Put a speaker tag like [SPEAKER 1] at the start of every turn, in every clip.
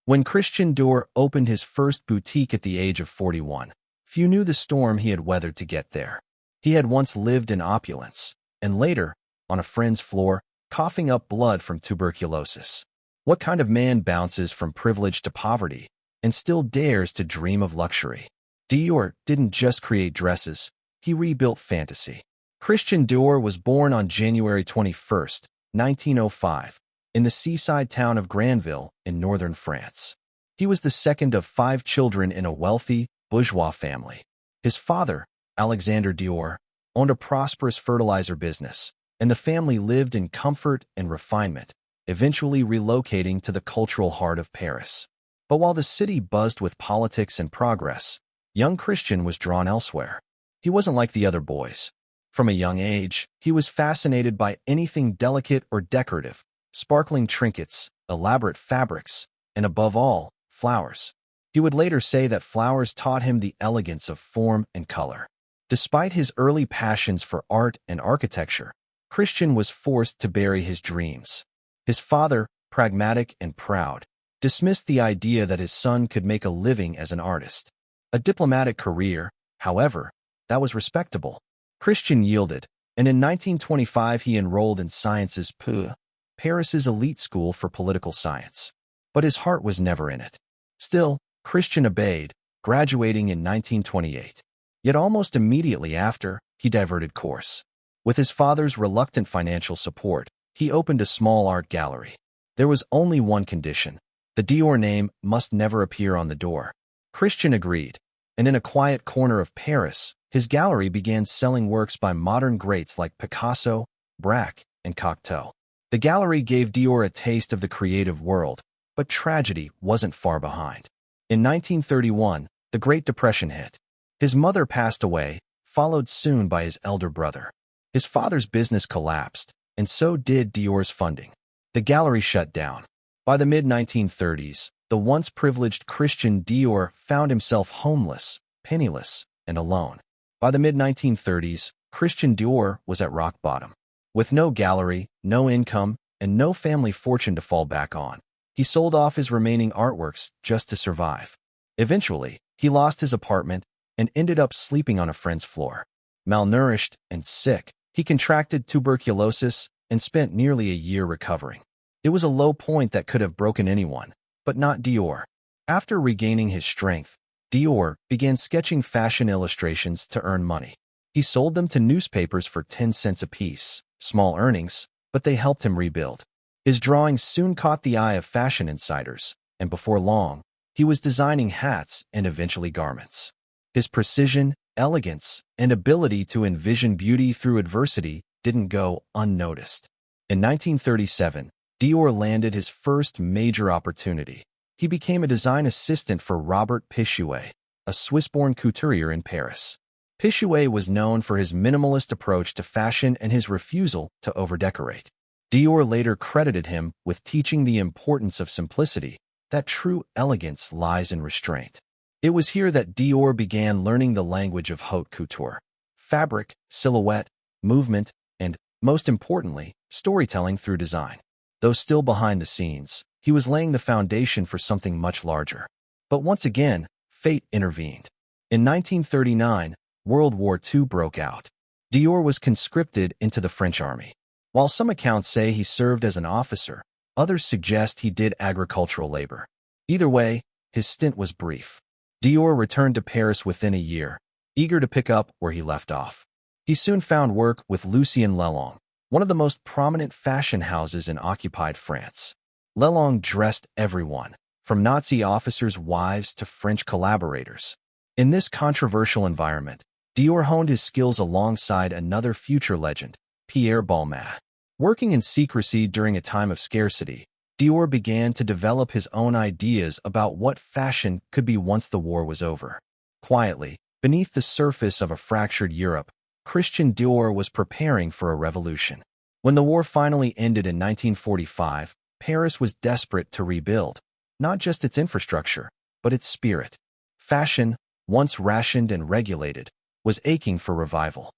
[SPEAKER 1] When Christian Dior opened his first boutique at the age of 41, few knew the storm he had weathered to get there. He had once lived in opulence, and later, on a friend's floor, coughing up blood from tuberculosis. What kind of man bounces from privilege to poverty and still dares to dream of luxury? Dior didn't just create dresses, he rebuilt fantasy. Christian Dior was born on January 21, 1905, in the seaside town of Granville in northern France. He was the second of 5 children in a wealthy, bourgeois family. His father, Alexander Dior, owned a prosperous fertilizer business, and the family lived in comfort and refinement, eventually relocating to the cultural heart of Paris. But while the city buzzed with politics and progress, young Christian was drawn elsewhere. He wasn't like the other boys. From a young age, he was fascinated by anything delicate or decorative, sparkling trinkets, elaborate fabrics, and above all, flowers. He would later say that flowers taught him the elegance of form and color. Despite his early passions for art and architecture, Christian was forced to bury his dreams. His father, pragmatic and proud, dismissed the idea that his son could make a living as an artist. A diplomatic career, however, that was respectable. Christian yielded, and in 1925 he enrolled in Sciences Po, Paris's elite school for political science. But his heart was never in it. Still, Christian obeyed, graduating in 1928. Yet almost immediately after, he diverted course. With his father's reluctant financial support, he opened a small art gallery. There was only one condition: the Dior name must never appear on the door. Christian agreed, and in a quiet corner of Paris, his gallery began selling works by modern greats like Picasso, Braque, and Cocteau. The gallery gave Dior a taste of the creative world, but tragedy wasn't far behind. In 1931, the Great Depression hit. His mother passed away, followed soon by his elder brother. His father's business collapsed, and so did Dior's funding. The gallery shut down. By the mid-1930s, the once privileged Christian Dior found himself homeless, penniless, and alone. By the mid-1930s, Christian Dior was at rock bottom. With no gallery, no income, and no family fortune to fall back on, he sold off his remaining artworks just to survive. Eventually, he lost his apartment and ended up sleeping on a friend's floor. Malnourished and sick, he contracted tuberculosis and spent nearly a year recovering. It was a low point that could have broken anyone, but not Dior. After regaining his strength, Dior began sketching fashion illustrations to earn money. He sold them to newspapers for 10 cents apiece, small earnings, but they helped him rebuild. His drawings soon caught the eye of fashion insiders, and before long, he was designing hats and eventually garments. His precision, elegance, and ability to envision beauty through adversity didn't go unnoticed. In 1937, Dior landed his first major opportunity. He became a design assistant for Robert Pichouet, a Swiss-born couturier in Paris. Pichouet was known for his minimalist approach to fashion and his refusal to overdecorate. Dior later credited him with teaching the importance of simplicity, that true elegance lies in restraint. It was here that Dior began learning the language of haute couture: fabric, silhouette, movement, and, most importantly, storytelling through design. Though still behind the scenes, he was laying the foundation for something much larger. But once again, fate intervened. In 1939, World War II broke out. Dior was conscripted into the French army. While some accounts say he served as an officer, others suggest he did agricultural labor. Either way, his stint was brief. Dior returned to Paris within a year, eager to pick up where he left off. He soon found work with Lucien Lelong, one of the most prominent fashion houses in occupied France. Lelong dressed everyone, from Nazi officers' wives to French collaborators. In this controversial environment, Dior honed his skills alongside another future legend, Pierre Balmain. Working in secrecy during a time of scarcity, Dior began to develop his own ideas about what fashion could be once the war was over. Quietly, beneath the surface of a fractured Europe, Christian Dior was preparing for a revolution. When the war finally ended in 1945, Paris was desperate to rebuild, not just its infrastructure, but its spirit. Fashion, once rationed and regulated, was aching for revival.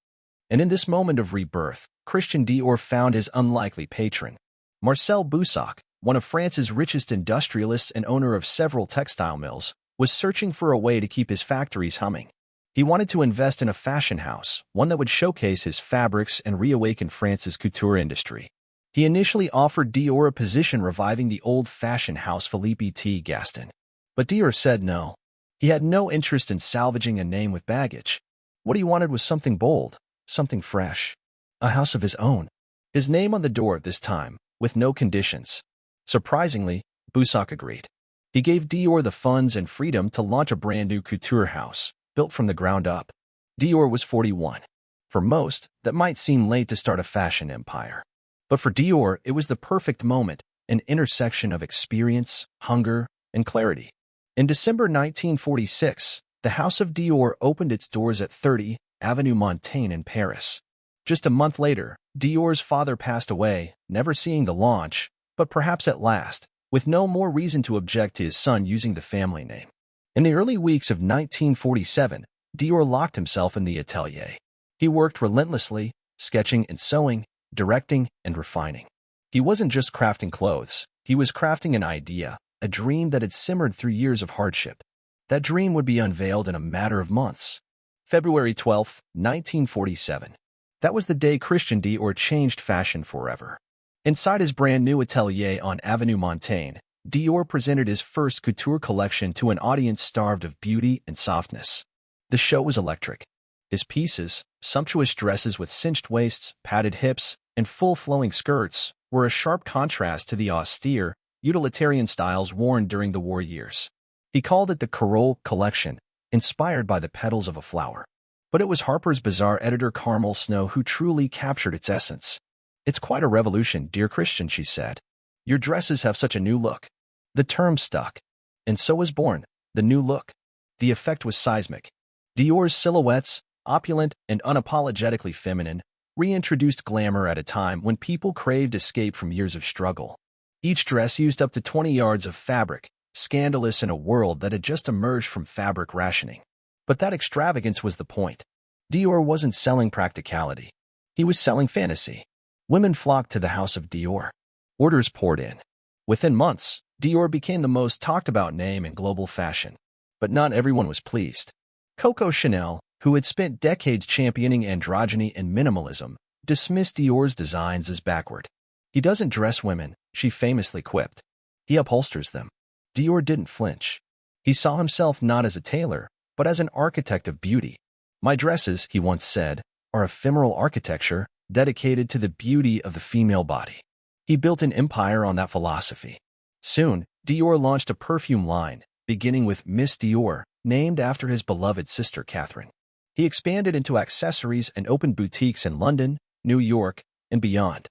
[SPEAKER 1] And in this moment of rebirth, Christian Dior found his unlikely patron, Marcel Boussac, one of France's richest industrialists and owner of several textile mills, was searching for a way to keep his factories humming. He wanted to invest in a fashion house, one that would showcase his fabrics and reawaken France's couture industry. He initially offered Dior a position reviving the old fashion house Philippe T. Gaston. But Dior said no. He had no interest in salvaging a name with baggage. What he wanted was something bold, something fresh. A house of his own. His name on the door at this time, with no conditions. Surprisingly, Boussac agreed. He gave Dior the funds and freedom to launch a brand new couture house, built from the ground up. Dior was 41. For most, that might seem late to start a fashion empire. But for Dior, it was the perfect moment, an intersection of experience, hunger, and clarity. In December 1946, the House of Dior opened its doors at 30 Avenue Montaigne in Paris. Just a month later, Dior's father passed away, never seeing the launch, but perhaps at last, with no more reason to object to his son using the family name. In the early weeks of 1947, Dior locked himself in the atelier. He worked relentlessly, sketching and sewing, directing and refining. He wasn't just crafting clothes, he was crafting an idea, a dream that had simmered through years of hardship. That dream would be unveiled in a matter of months. February 12, 1947. That was the day Christian Dior changed fashion forever. Inside his brand new atelier on Avenue Montaigne, Dior presented his first couture collection to an audience starved of beauty and softness. The show was electric. His pieces, sumptuous dresses with cinched waists, padded hips, and full flowing skirts, were a sharp contrast to the austere, utilitarian styles worn during the war years. He called it the Carole collection, inspired by the petals of a flower. But it was Harper's Bazaar editor Carmel Snow who truly captured its essence. "It's quite a revolution, dear Christian," she said. "Your dresses have such a new look." The term stuck. And so was born the new look. The effect was seismic. Dior's silhouettes, opulent and unapologetically feminine, reintroduced glamour at a time when people craved escape from years of struggle. Each dress used up to 20 yards of fabric, scandalous in a world that had just emerged from fabric rationing. But that extravagance was the point. Dior wasn't selling practicality. He was selling fantasy. Women flocked to the House of Dior. Orders poured in. Within months, Dior became the most talked-about name in global fashion. But not everyone was pleased. Coco Chanel, who had spent decades championing androgyny and minimalism, dismissed Dior's designs as backward. "He doesn't dress women," she famously quipped. "He upholsters them." Dior didn't flinch. He saw himself not as a tailor, but as an architect of beauty. "My dresses," he once said, "are ephemeral architecture dedicated to the beauty of the female body." He built an empire on that philosophy. Soon, Dior launched a perfume line, beginning with Miss Dior, named after his beloved sister Catherine. He expanded into accessories and opened boutiques in London, New York, and beyond.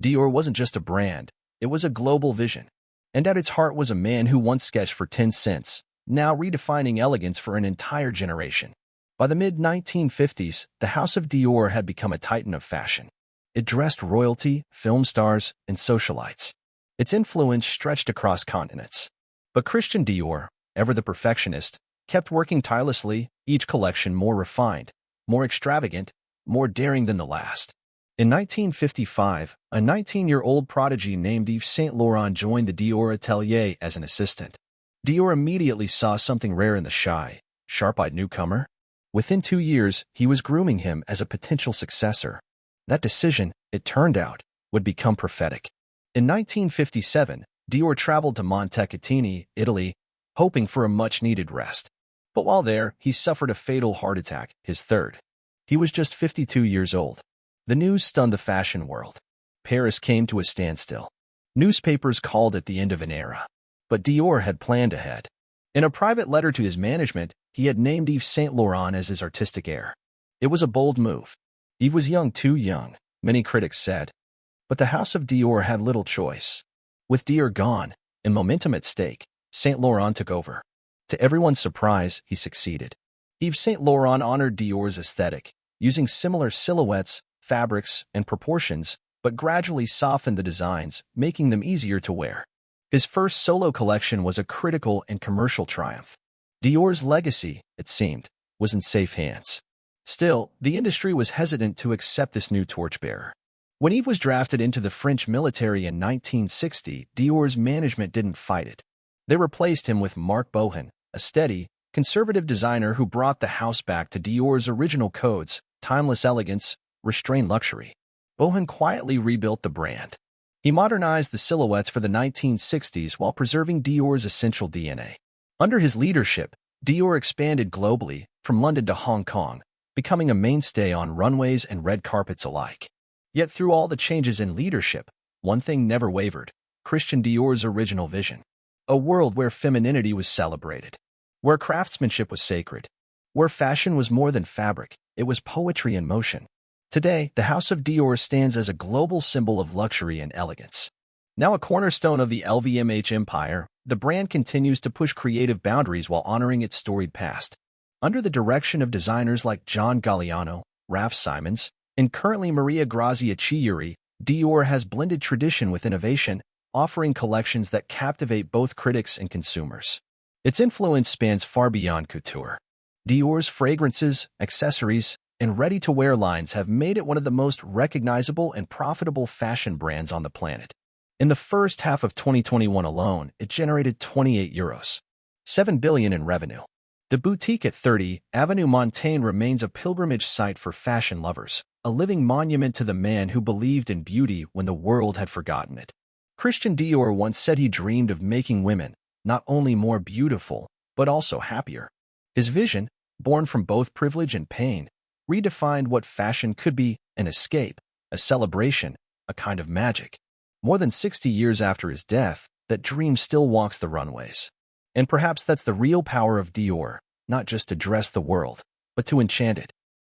[SPEAKER 1] Dior wasn't just a brand, it was a global vision. And at its heart was a man who once sketched for 10 cents, now redefining elegance for an entire generation. By the mid-1950s, the House of Dior had become a titan of fashion. It dressed royalty, film stars, and socialites. Its influence stretched across continents. But Christian Dior, ever the perfectionist, kept working tirelessly, each collection more refined, more extravagant, more daring than the last. In 1955, a 19-year-old prodigy named Yves Saint Laurent joined the Dior atelier as an assistant. Dior immediately saw something rare in the shy, sharp-eyed newcomer. Within 2 years, he was grooming him as a potential successor. That decision, it turned out, would become prophetic. In 1957, Dior traveled to Montecatini, Italy, hoping for a much-needed rest. But while there, he suffered a fatal heart attack, his third. He was just 52 years old. The news stunned the fashion world. Paris came to a standstill. Newspapers called it the end of an era. But Dior had planned ahead. In a private letter to his management, he had named Yves Saint Laurent as his artistic heir. It was a bold move. Yves was young, too young, many critics said. But the House of Dior had little choice. With Dior gone, and momentum at stake, Saint Laurent took over. To everyone's surprise, he succeeded. Yves Saint Laurent honored Dior's aesthetic, using similar silhouettes, fabrics, and proportions, but gradually softened the designs, making them easier to wear. His first solo collection was a critical and commercial triumph. Dior's legacy, it seemed, was in safe hands. Still, the industry was hesitant to accept this new torchbearer. When Yves was drafted into the French military in 1960, Dior's management didn't fight it. They replaced him with Marc Bohan, a steady, conservative designer who brought the house back to Dior's original codes: timeless elegance, restrained luxury. Bohan quietly rebuilt the brand. He modernized the silhouettes for the 1960s while preserving Dior's essential DNA. Under his leadership, Dior expanded globally, from London to Hong Kong, becoming a mainstay on runways and red carpets alike. Yet through all the changes in leadership, one thing never wavered: Christian Dior's original vision. A world where femininity was celebrated, where craftsmanship was sacred, where fashion was more than fabric, it was poetry in motion. Today, the House of Dior stands as a global symbol of luxury and elegance. Now a cornerstone of the LVMH empire, the brand continues to push creative boundaries while honoring its storied past. Under the direction of designers like John Galliano, Raf Simons, and currently Maria Grazia Chiuri, Dior has blended tradition with innovation, offering collections that captivate both critics and consumers. Its influence spans far beyond couture. Dior's fragrances, accessories, and ready-to-wear lines have made it one of the most recognizable and profitable fashion brands on the planet. In the first half of 2021 alone, it generated €7 billion in revenue. The boutique at 30 Avenue Montaigne remains a pilgrimage site for fashion lovers, a living monument to the man who believed in beauty when the world had forgotten it. Christian Dior once said he dreamed of making women not only more beautiful, but also happier. His vision, born from both privilege and pain, redefined what fashion could be: an escape, a celebration, a kind of magic. More than 60 years after his death, that dream still walks the runways. And perhaps that's the real power of Dior, not just to dress the world, but to enchant it.